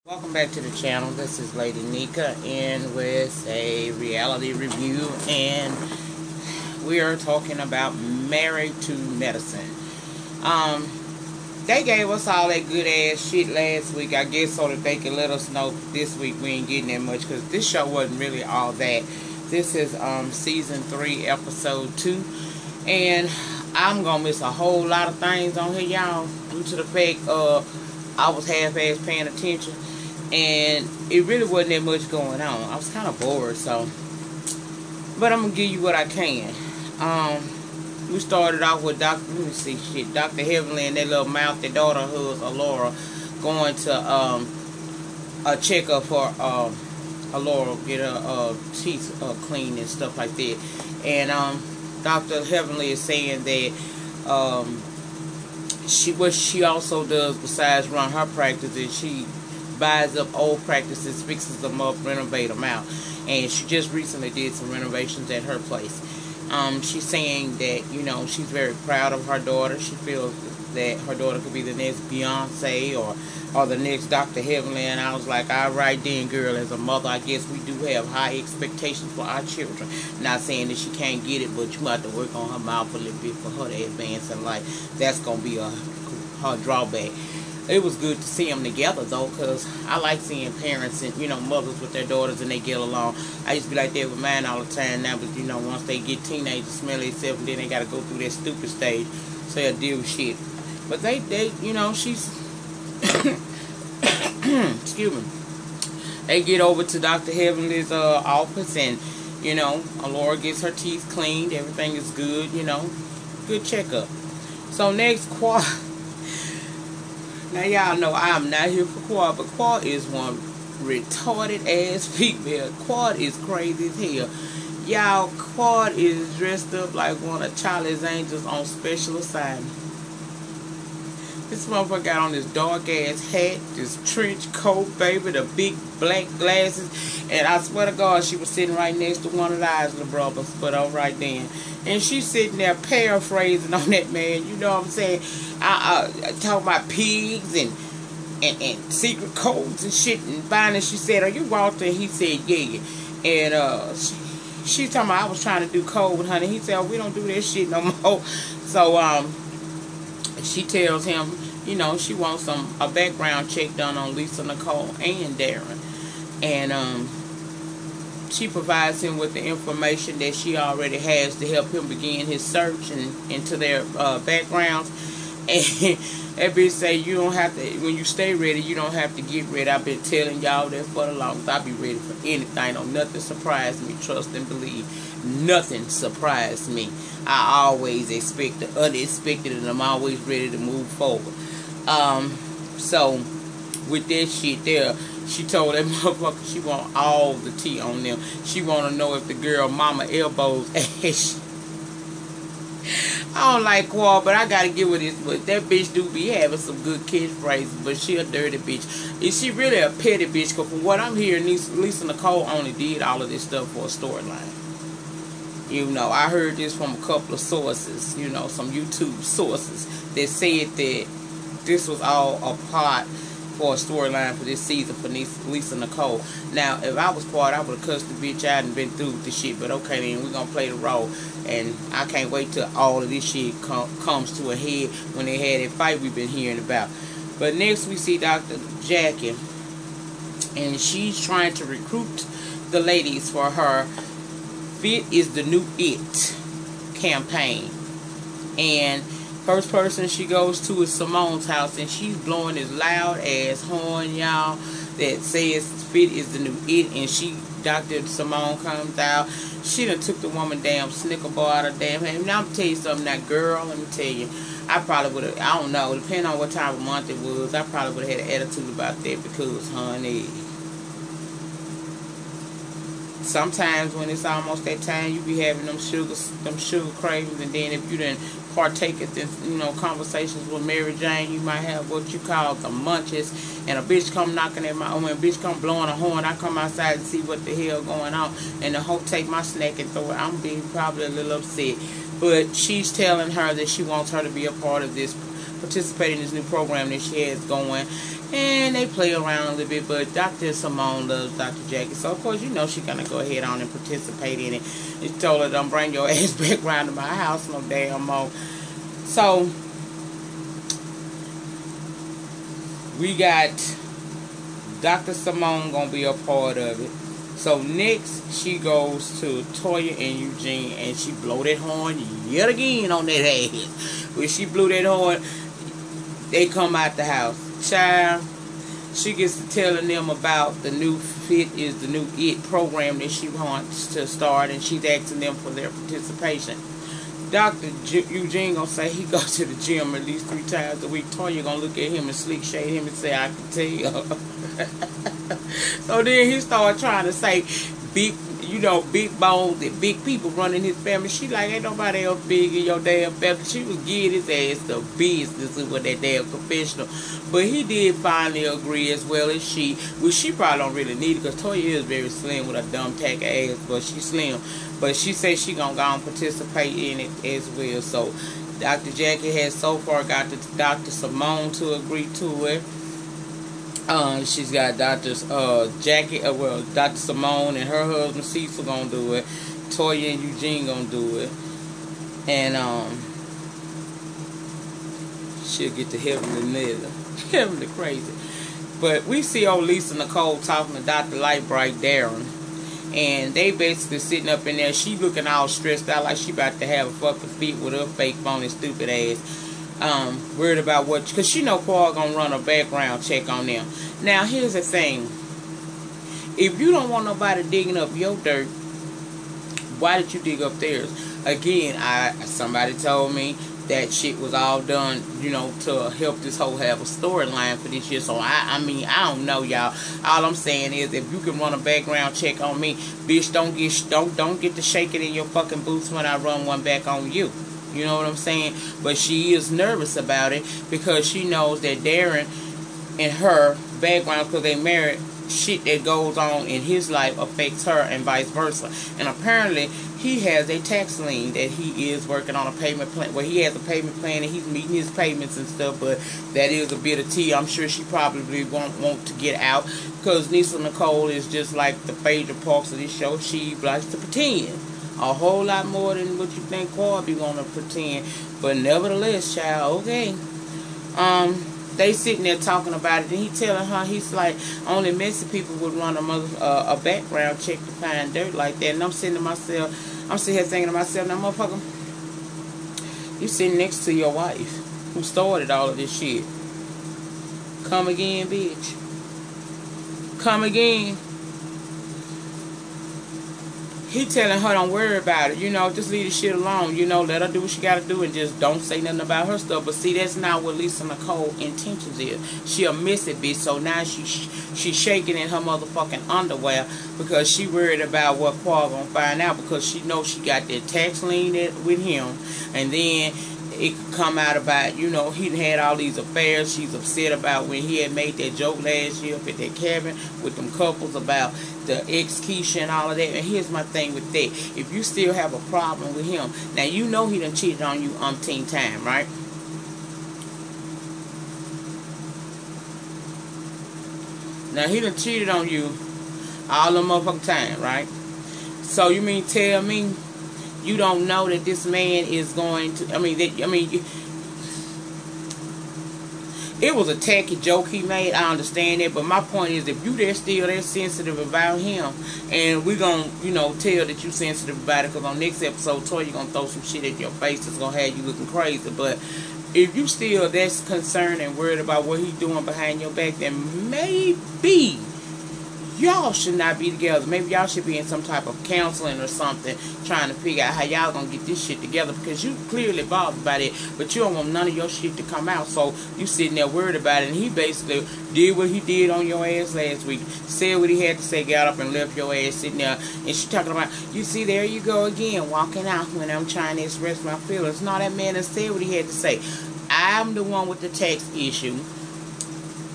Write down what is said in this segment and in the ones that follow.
Welcome back to the channel. This is Lady Nika in with a reality review, and we are talking about Married to Medicine. They gave us all that good ass shit last week, I guess, so that they can let us know this week we ain't getting that much, because this show wasn't really all that. This is season 3 episode 2, and I'm gonna miss a whole lot of things on here, y'all, due to the fact I was half-ass paying attention, and it really wasn't that much going on. I was kind of bored, so, but I'm gonna give you what I can. We started off with Dr. Heavenly and that little mouthy daughter of hers, Alora, going to a checkup for Alora, get her teeth cleaned and stuff like that. And Dr. Heavenly is saying that what she also does besides run her practice is she buys up old practices, fixes them up, renovate them out. And she just recently did some renovations at her place. She's saying that, you know, she's very proud of her daughter. She feels that her daughter could be the next Beyonce or the next Dr. Heavenly. And I was like, all right then, girl, as a mother, I guess we do have high expectations for our children. Not saying that she can't get it, but you have to work on her mouth a little bit for her to advance in life. That's going to be her drawback. It was good to see them together, though, because I like seeing parents and, you know, mothers with their daughters and they get along. I used to be like that with mine all the time now, but, you know, once they get teenagers, smell themselves, and then they got to go through that stupid stage, so they'll deal with shit. But they you know, she's, excuse me, they get over to Dr. Heavenly's office, and, you know, Alora gets her teeth cleaned, everything is good, you know, good checkup. So next, Quad. Now, y'all know I'm not here for Quad, but Quad is one retarded ass female. Quad is crazy as hell. Y'all, Quad is dressed up like one of Charlie's Angels on special assignment. This motherfucker got on this dark ass hat, this trench coat, baby, the big black glasses, and I swear to God, she was sitting right next to one of the Isley brothers, but alright then. And she's sitting there paraphrasing on that man, you know what I'm saying? Talking about pigs and secret codes and shit, and finally she said, are you Walter? And he said, yeah. And she's talking about, I was trying to do code, honey. He said, oh, we don't do that shit no more. So, she tells him, you know, she wants a background check done on Lisa Nicole and Darren. And she provides him with the information that she already has to help him begin his search into their backgrounds. And that bitch say, you don't have to, when you stay ready, you don't have to get ready. I've been telling y'all that for the longest. I'll be ready for anything. Don't nothing surprise me. Trust and believe. Nothing surprised me. I always expect the unexpected, and I'm always ready to move forward. So with that shit there, she told that motherfucker she want all the tea on them. She want to know if the girl mama elbows ass. I don't like Quad, but I gotta give her this. But that bitch do be having some good catchphrases, but she a dirty bitch. Is she really a petty bitch? Because from what I'm hearing, Lisa Nicole only did all of this stuff for a storyline. You know, I heard this from a couple of sources, you know, some YouTube sources that said that this was all a plot for a storyline for this season for Lisa Nicole. Now, if I was Quad, I would have cussed the bitch out and been through with this shit. But okay, then we're gonna play the role, and I can't wait till all of this shit comes to a head when they had that fight we've been hearing about. But next we see Dr. Jackie, and she's trying to recruit the ladies for her Fit is the New It campaign. And first person she goes to is Simone's house, and she's blowing this loud ass horn, y'all, that says Fit is the New It. And Dr. Simone comes out. She done took the woman damn Snicker bar out of damn hand. Now I'm gonna tell you something, now girl, let me tell you, I probably would have, I don't know, depending on what time of month it was, I probably would have had an attitude about that, because honey, sometimes when it's almost that time, you be having them sugar cravings, and then if you didn't partake in this, you know, conversations with Mary Jane, you might have what you call the munches, and a bitch come knocking at my, when a bitch come blowing a horn, I come outside and see what the hell going on, and the hoe take my snack and throw it. I'm being probably a little upset, but she's telling her that she wants her to be a part of this participate in this new program that she has going. And they play around a little bit, but Dr. Simone loves Dr. Jackie. So, of course, you know she's going to go ahead on and participate in it. She told her, don't bring your ass back around to my house no damn more. So, we got Dr. Simone going to be a part of it. So, next, she goes to Toya and Eugene, and she blow that horn yet again on that ass. When she blew that horn, they come out the house. Child, she gets to telling them about the new IT program that she wants to start, and she's asking them for their participation. Dr. Eugene gonna say he goes to the gym at least 3 times a week. Toya gonna look at him and slick shade him and say, I can tell. So then he started trying to say big bones and big people running his family. She like, ain't nobody else big in your damn family. She was getting his ass to business with that damn confessional. But he did finally agree, as well as she, which she probably don't really need it, because Toya is very slim with a dumb tack ass, but she's slim. But she says she gonna go and participate in it as well. So Dr. Jackie has so far got Dr. Simone to agree to it. She's got Dr. Simone and her husband Cecil gonna do it. Toya and Eugene gonna do it. And she'll get to Heavenly Nether. Heavenly crazy. But we see old Lisa Nicole talking to Dr. Lightbright Darren. And they basically sitting up in there. She looking all stressed out like she about to have a fucking fit with her fake phony stupid ass. Worried about what, because she know Paul gonna run a background check on them. Now here's the thing, if you don't want nobody digging up your dirt, why did you dig up theirs? Again, somebody told me that shit was all done, you know, to help this whole have a storyline for this year. So I mean, I don't know, y'all. All I'm saying is, if you can run a background check on me, bitch, don't get to shaking in your fucking boots when I run one back on you. You know what I'm saying? But she is nervous about it because she knows that Darren and her background, because they married, shit that goes on in his life affects her and vice versa. And apparently he has a tax lien that he is working on a payment plan. Well, he has a payment plan and he's meeting his payments and stuff, but that is a bit of tea. I'm sure she probably won't want to get out, because Lisa Nicole is just like the Phaedra Parks of this show. She likes to pretend a whole lot more than what you think Corby gonna pretend. But nevertheless, child, okay. They sitting there talking about it, and he telling her, he's like, only messy people would run a background check to find dirt like that. And I'm sitting here thinking to myself, now motherfucker, you sitting next to your wife who started all of this shit. Come again, bitch. Come again. He telling her, don't worry about it, you know, just leave the shit alone, you know, let her do what she gotta do and just don't say nothing about her stuff. But see, that's not what Lisa Nicole intentions is. She'll miss it, bitch. So now she's shaking in her motherfucking underwear because she worried about what Paul gonna find out, because she knows she got that tax lien with him, and then it could come out about, you know, he had all these affairs. She's upset about when he had made that joke last year up at that cabin with them couples about the ex-Keisha and all of that. And here's my thing with that. If you still have a problem with him, now you know he done cheated on you umpteen time, right? Now he done cheated on you all the motherfucking time, right? So you mean tell me you don't know that this man is going to, it was a tacky joke he made, I understand that, but my point is, if you still that sensitive about him, and we're going to, you know, tell that you sensitive about it, because on next episode, Toya going to throw some shit at your face that's going to have you looking crazy. But if you still that's concerned and worried about what he's doing behind your back, then maybe y'all should not be together. Maybe y'all should be in some type of counseling or something, trying to figure out how y'all gonna get this shit together, because you clearly bothered by it, but you don't want none of your shit to come out. So you sitting there worried about it, and he basically did what he did on your ass last week, said what he had to say, got up and left your ass sitting there, and she talking about, you see, there you go again, walking out when I'm trying to express my feelings. No, that man has said what he had to say. I'm the one with the tax issue.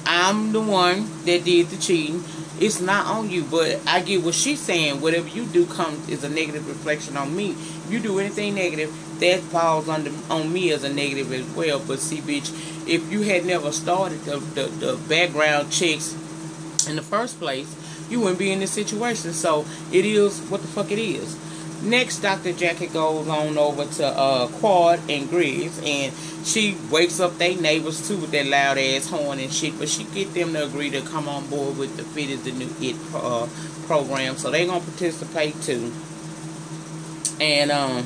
I'm the one that did the cheating. It's not on you. But I get what she's saying. Whatever you do is a negative reflection on me. If you do anything negative, that falls on me as a negative as well. But see, bitch, if you had never started the background checks in the first place, you wouldn't be in this situation. So it is what the fuck it is. Next, Dr. Jackie goes on over to Quad and Griggs, and she wakes up their neighbors too with that loud ass horn and shit. But she get them to agree to come on board with the Fit is the New It program, so they gonna participate too. And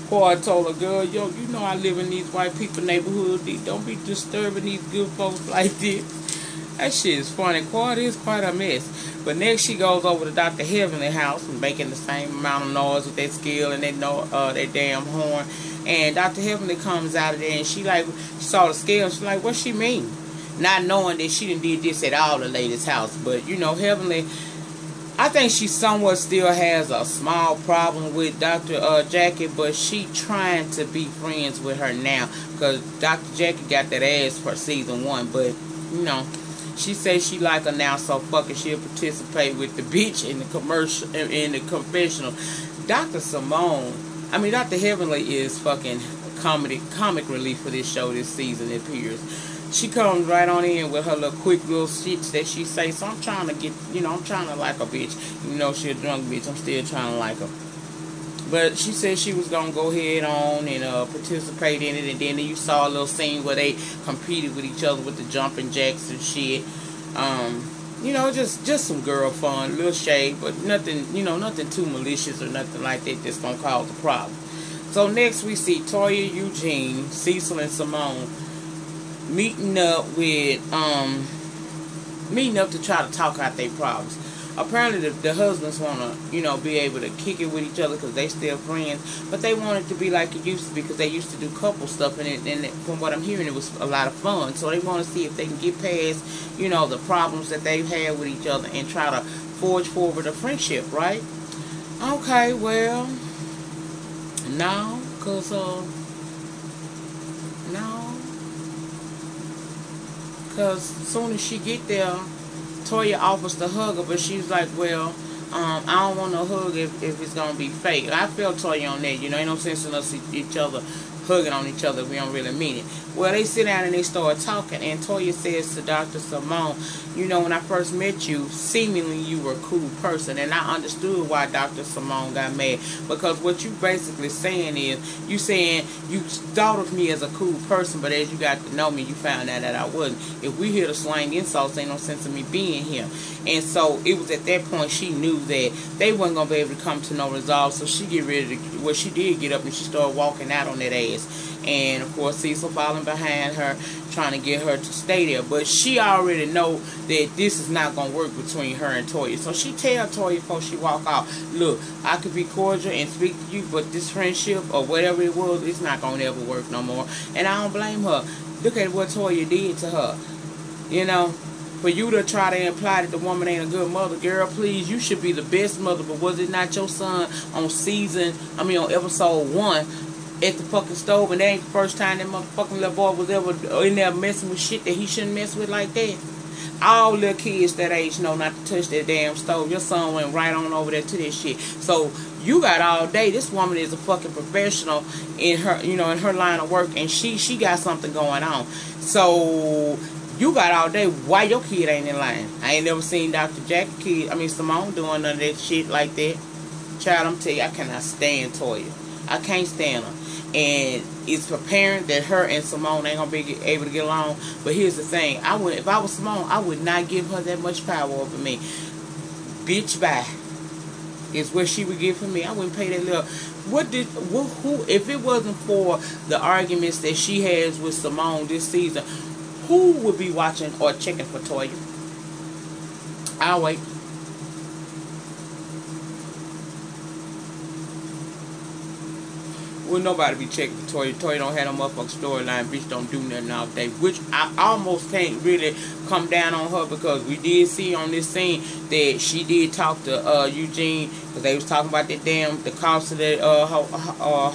Quad told her, girl, yo, you know I live in these white people neighborhoods. Don't be disturbing these good folks like this. That shit is funny. Quad is quite a mess. But next she goes over to Dr. Heavenly house and making the same amount of noise with that skill and that damn horn. And Dr. Heavenly comes out of there and she saw the scale. She's like, what she mean? Not knowing that she done did this at all the ladies' house. But, you know, Heavenly, I think she somewhat still has a small problem with Dr. Jackie, but she trying to be friends with her now. Because Dr. Jackie got that ass for season 1. But, you know, she says she like her now, so fuck it, she'll participate with the bitch in the commercial, in the confessional. Dr. Heavenly is fucking comic relief for this show this season, it appears. She comes right on in with her little quick little shits that she say. So I'm trying to get, I'm trying to like a bitch. You know, she a drunk bitch. I'm still trying to like her. But she said she was going to go ahead on and participate in it. And then you saw a little scene where they competed with each other with the jumping jacks and shit. Just some girl fun, little shade, but nothing, nothing too malicious or nothing like that that's going to cause a problem. So next we see Toya, Eugene, Cecil, and Simone meeting up to try to talk out their problems. Apparently the husbands want to, be able to kick it with each other because they still friends. But they want it to be like it used to be because they used to do couple stuff. And from what I'm hearing, it was a lot of fun. So they want to see if they can get past, the problems that they've had with each other and try to forge forward a friendship, right? Okay, well, no, because, as soon as she get there, Toya offers to hug her, but she's like, well, I don't want no hug if it's going to be fake. I feel Toya on that, ain't no sense in us each other hugging on each other if we don't really mean it. Well, they sit down and they start talking, and Toya says to Dr. Simone, when I first met you, seemingly you were a cool person, and I understood why Dr. Simone got mad, because what you basically saying is, you saying you thought of me as a cool person, but as you got to know me, you found out that I wasn't. If we here to slang insults, ain't no sense of me being here. And so it was at that point she knew that they wasn't going to be able to come to no resolve, so she get ready to, well, she did get up and she started walking out on that ass. And of course Cecil following behind her, trying to get her to stay there. But she already know that this is not going to work between her and Toya. So she tell Toya before she walk out, look, I could be cordial and speak to you, but this friendship or whatever it was, it's not going to ever work no more. And I don't blame her. Look at what Toya did to her. For you to try to imply that the woman ain't a good mother, girl, please, you should be the best mother. But was it not your son on episode 1 at the fucking stove, and that ain't the first time that motherfucking little boy was ever in there messing with shit that he shouldn't mess with like that? All little kids that age know not to touch that damn stove. Your son went right on over there to this shit. So you got all day. This woman is a fucking professional in her, in her line of work, and she got something going on. So you got all day. Why your kid ain't in line? I ain't never seen Dr. Jackie Simone doing none of that shit like that. Child, I'm telling you, I cannot stand Toya. I can't stand her. And it's apparent that her and Simone ain't gonna be able to get along. But here's the thing: if I was Simone, I would not give her that much power over me. Bitch, bye. Is what she would give for me. I wouldn't pay that little. Who? If it wasn't for the arguments that she has with Simone this season, who would be watching or checking for Toya? I'll wait. Well, nobody be checking for Toya. Toya don't have no motherfucking storyline. Bitch don't do nothing all day. Which I almost can't really come down on her, because we did see on this scene that she did talk to Eugene, because they was talking about the cost of that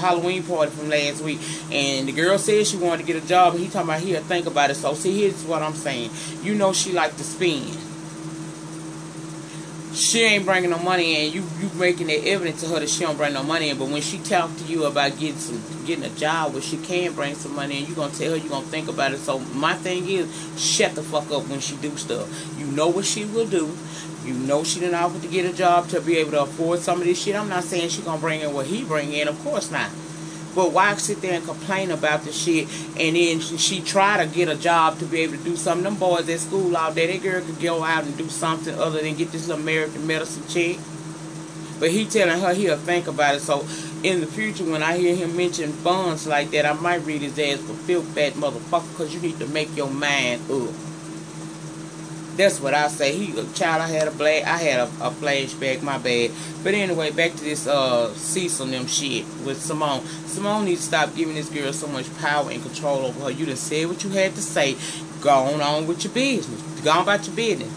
Halloween party from last week. And the girl said she wanted to get a job, and he talking about, here, think about it. So see, here's what I'm saying. She like to spin. she ain't bringing no money in. You making it evident to her that she don't bring no money in. But when she talk to you about getting a job where she can bring some money in, you gonna tell her, you gonna think about it. So my thing is, shut the fuck up when she do stuff. You know what she will do. You know she didn't offer to get a job to be able to afford some of this shit. I'm not saying she gonna bring in what he bring in. Of course not. But why sit there and complain about the shit, and then she try to get a job to be able to do something? Them boys at school out there, that girl could go out and do something other than get this little American medicine check. But he telling her he'll think about it. So in the future, when I hear him mention funds like that, I might read his ass for filth, fat motherfucker, because you need to make your mind up. That's what I say. Child, I had a flashback, my bad. But anyway, back to this Cecil and them shit with Simone. Simone needs to stop giving this girl so much power and control over her. You done said what you had to say. Go on with your business. Go on about your business.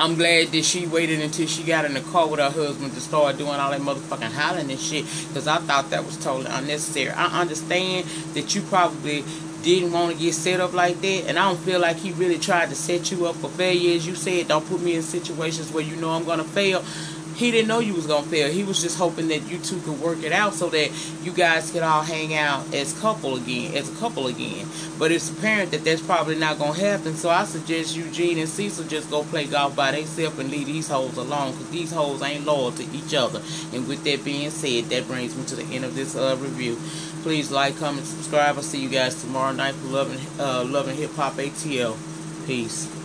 I'm glad that she waited until she got in the car with her husband to start doing all that motherfucking hollering and shit, because I thought that was totally unnecessary. I understand that you probably didn't want to get set up like that, and I don't feel like he really tried to set you up for failure. As you said, don't put me in situations where you know I'm gonna fail. He didn't know you was gonna fail. He was just hoping that you two could work it out so that you guys could all hang out as a couple again. But it's apparent that that's probably not gonna happen. So I suggest Eugene and Cecil just go play golf by themselves and leave these hoes alone, because these hoes ain't loyal to each other. And with that being said, that brings me to the end of this review. Please like, comment, subscribe. I'll see you guys tomorrow night for Love and Hip Hop ATL. Peace.